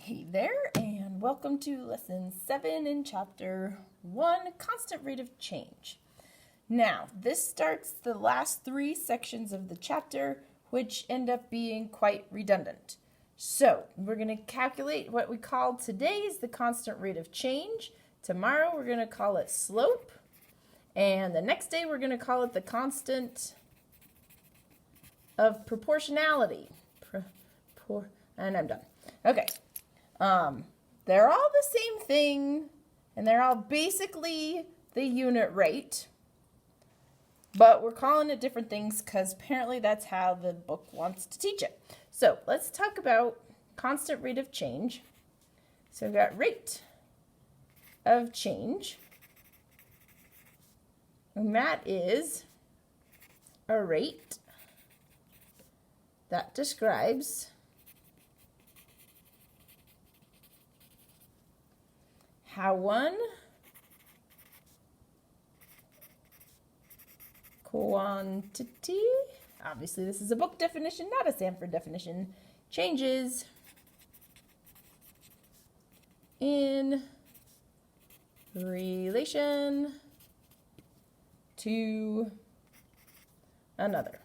Hey there, and welcome to lesson 7 in chapter 1, constant rate of change. Now, this starts the last 3 sections of the chapter, which end up being quite redundant. So, we're going to calculate what we call today is the constant rate of change. Tomorrow, we're going to call it slope. And the next day, we're going to call it the constant of proportionality. And I'm done. Okay. They're all the same thing, and they're all basically the unit rate, but we're calling it different things because apparently that's how the book wants to teach it. So let's talk about constant rate of change. So we've got rate of change, and that is a rate that describes how one quantity, obviously this is a book definition, not a Sanford definition, changes in relation to another.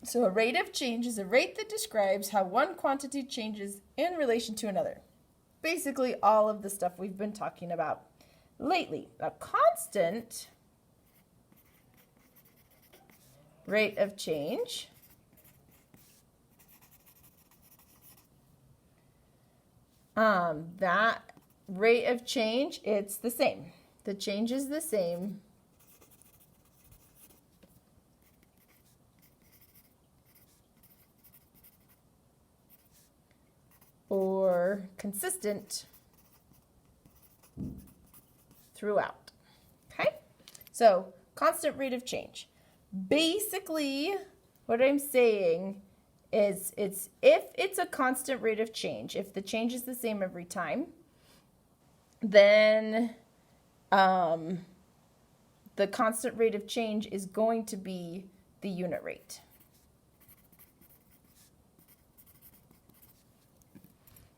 So a rate of change is a rate that describes how one quantity changes in relation to another. Basically all of the stuff we've been talking about lately. A constant rate of change that rate of change, it's the same. The change is the same or consistent throughout. Okay? So, constant rate of change. Basically, what I'm saying is if it's a constant rate of change, if the change is the same every time, then the constant rate of change is going to be the unit rate.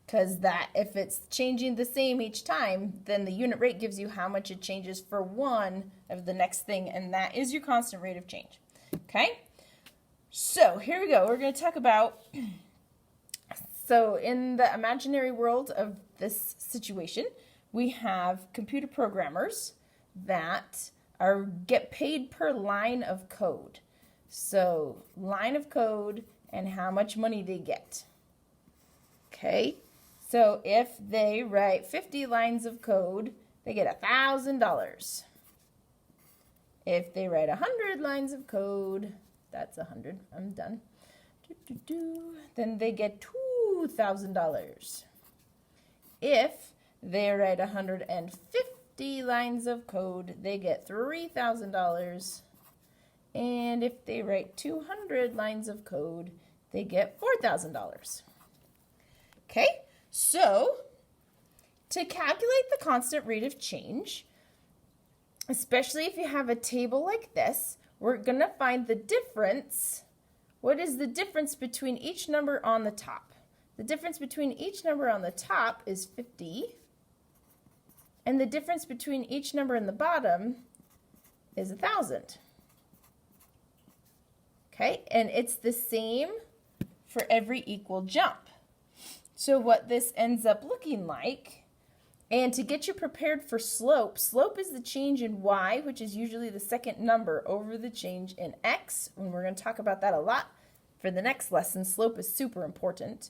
Because that, if it's changing the same each time, then the unit rate gives you how much it changes for one of the next thing, and that is your constant rate of change. Okay? So, here we go. We're going to talk about, so in the imaginary world of this situation, we have computer programmers that get paid per line of code. So, line of code and how much money they get. Okay? So if they write 50 lines of code, they get $1,000. If they write 100 lines of code, that's 100. I'm done. Then they get $2,000. If they write 150 lines of code, they get $3,000. And if they write 200 lines of code, they get $4,000. Okay? So, to calculate the constant rate of change, especially if you have a table like this, we're going to find the difference. What is the difference between each number on the top? The difference between each number on the top is 50, and the difference between each number in the bottom is 1,000. Okay, and it's the same for every equal jump. So what this ends up looking like, and to get you prepared for slope, slope is the change in y, which is usually the second number over the change in x, and we're going to talk about that a lot for the next lesson. Slope is super important.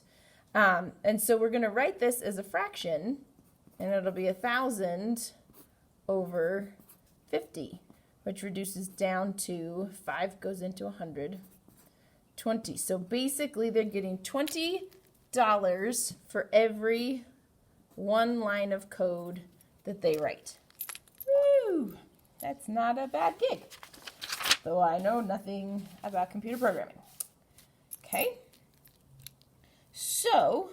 And so we're going to write this as a fraction, and it'll be 1,000 over 50, which reduces down to 5 goes into 100, 20. So basically they're getting $20 for every one line of code that they write. Woo! That's not a bad gig, though I know nothing about computer programming. Okay? So,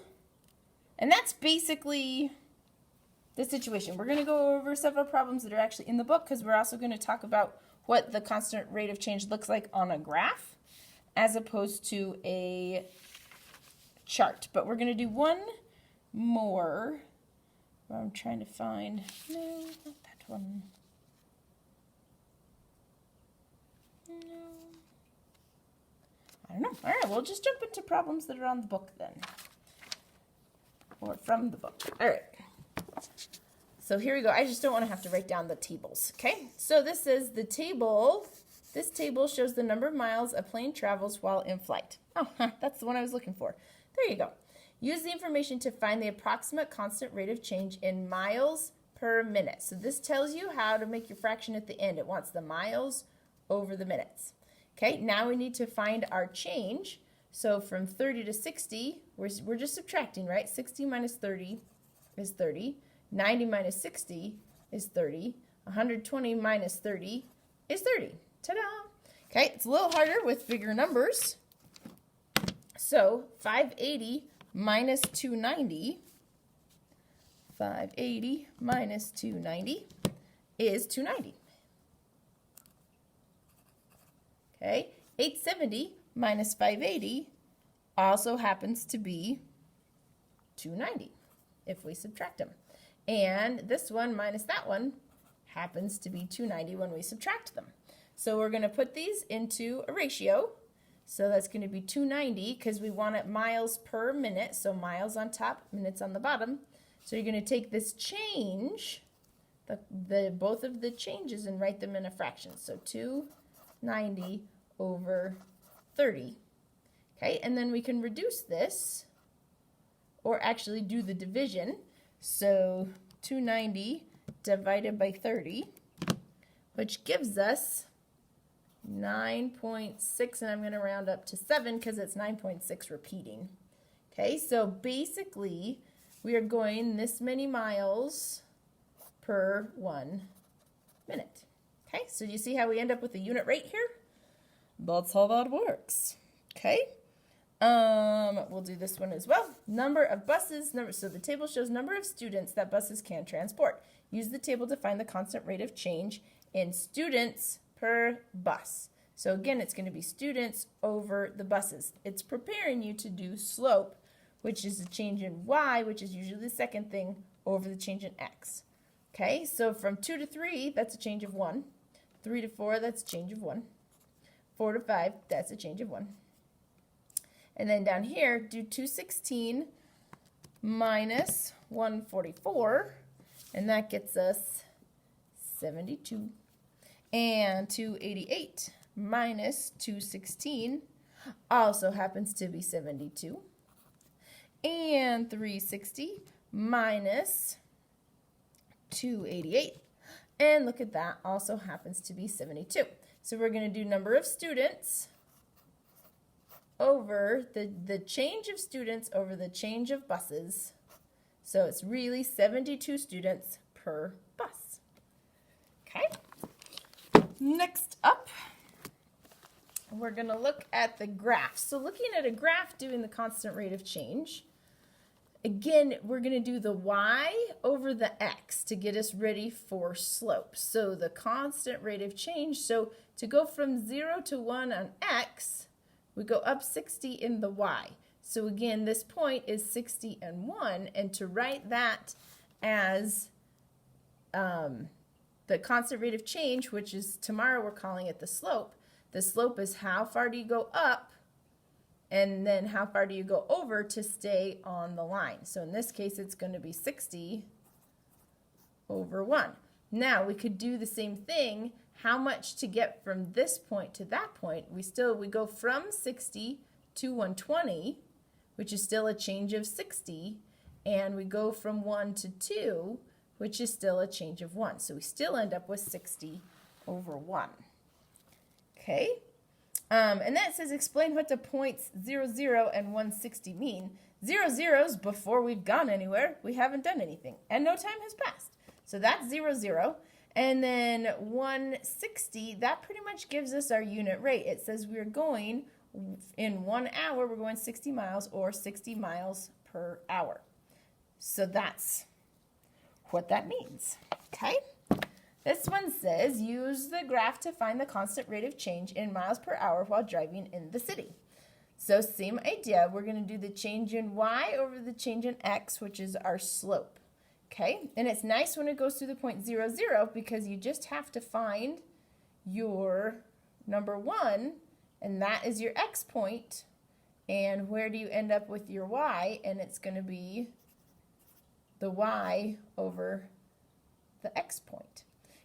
and that's basically the situation. We're going to go over several problems that are actually in the book because we're also going to talk about what the constant rate of change looks like on a graph as opposed to a chart. But we're going to do one more. I'm trying to find, no, not that one. No. I don't know. All right, we'll just jump into problems that are on the book then. Or from the book. All right. So here we go. I just don't want to have to write down the tables. Okay, so this is the table. This table shows the number of miles a plane travels while in flight. Oh, that's the one I was looking for. There you go. Use the information to find the approximate constant rate of change in miles per minute. So this tells you how to make your fraction at the end. It wants the miles over the minutes. Okay, now we need to find our change. So from 30 to 60, we're just subtracting, right? 60 minus 30 is 30. 90 minus 60 is 30. 120 minus 30 is 30. Ta-da! Okay, it's a little harder with bigger numbers. So 580 minus 290, 580 minus 290 is 290. Okay, 870 minus 580 also happens to be 290 if we subtract them. And this one minus that one happens to be 290 when we subtract them. So we're going to put these into a ratio. So that's going to be 290 because we want it miles per minute. So miles on top, minutes on the bottom. So you're going to take this change, both of the changes, and write them in a fraction. So 290 over 30. Okay, and then we can reduce this, or actually do the division. So 290 divided by 30, which gives us 9.6, and I'm going to round up to 7 because it's 9.6 repeating. Okay, so basically we are going this many miles per 1 minute. Okay, so you see how we end up with the unit rate here? That's how that works. Okay, we'll do this one as well. Number of buses, so the table shows number of students that buses can transport. Use the table to find the constant rate of change in students per bus. So again, it's going to be students over the buses. It's preparing you to do slope, which is a change in y, which is usually the second thing, over the change in x. Okay, so from 2 to 3, that's a change of 1. 3 to 4, that's a change of 1. 4 to 5, that's a change of 1. And then down here, do 216 minus 144, and that gets us 72. And 288 minus 216 also happens to be 72. And 360 minus 288. And look at that, also happens to be 72. So we're going to do number of students over the change of students over the change of buses. So it's really 72 students per bus. Okay. Next up, we're going to look at the graph. So looking at a graph doing the constant rate of change, again, we're going to do the y over the x to get us ready for slope. So the constant rate of change, so to go from 0 to 1 on x, we go up 60 in the y. So again, this point is 60 and 1, and to write that as the constant rate of change, which is tomorrow we're calling it the slope is how far do you go up and then how far do you go over to stay on the line. So in this case, it's going to be 60 over 1. Now we could do the same thing. How much to get from this point to that point? We go from 60 to 120, which is still a change of 60, and we go from 1 to 2, which is still a change of 1. So we still end up with 60 over 1. Okay? And that says explain what the points 0, 0, and 160 mean. 0, 0's before we've gone anywhere. We haven't done anything, and no time has passed. So that's 0, 0. And then 160, that pretty much gives us our unit rate. It says we're going, in 1 hour, we're going 60 miles or 60 miles per hour. So that's what that means, okay? This one says, use the graph to find the constant rate of change in miles per hour while driving in the city. So same idea, we're going to do the change in y over the change in x, which is our slope. Okay, and it's nice when it goes through the point 0, 0, because you just have to find your number 1, and that is your x point. And where do you end up with your y? And it's going to be the y over the x point.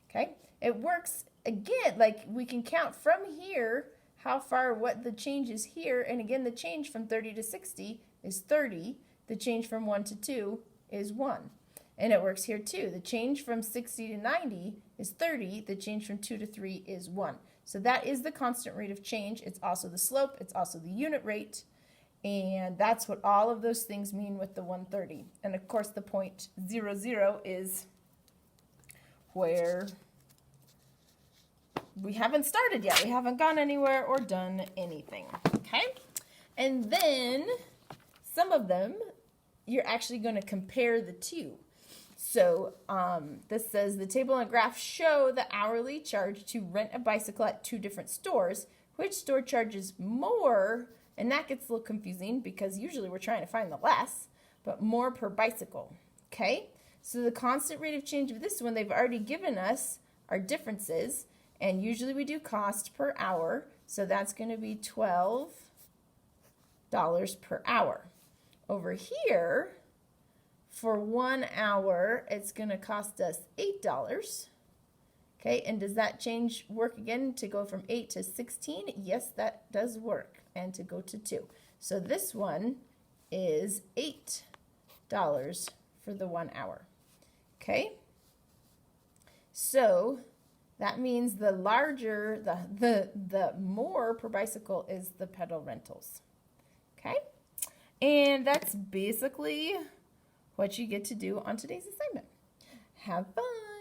Okay, it works again, like we can count from here how far, what the change is here. And again, the change from 30 to 60 is 30. The change from 1 to 2 is 1. And it works here too. The change from 60 to 90 is 30. The change from 2 to 3 is 1. So that is the constant rate of change. It's also the slope. It's also the unit rate. And that's what all of those things mean with the 130. And of course, the point 0, 0 is where we haven't started yet. We haven't gone anywhere or done anything. Okay? And then some of them, you're actually going to compare the two. So this says the table and graph show the hourly charge to rent a bicycle at 2 different stores. Which store charges more? And that gets a little confusing because usually we're trying to find the less, but more per bicycle. Okay? So the constant rate of change of this one, they've already given us our differences. And usually we do cost per hour. So that's going to be $12 per hour. Over here, for 1 hour, it's going to cost us $8. Okay, and does that change work again to go from 8 to 16? Yes, that does work. And to go to 2. So this one is $8 for the 1 hour. Okay? So that means the larger, the more per bicycle is the pedal rentals. Okay? And that's basically what you get to do on today's assignment. Have fun!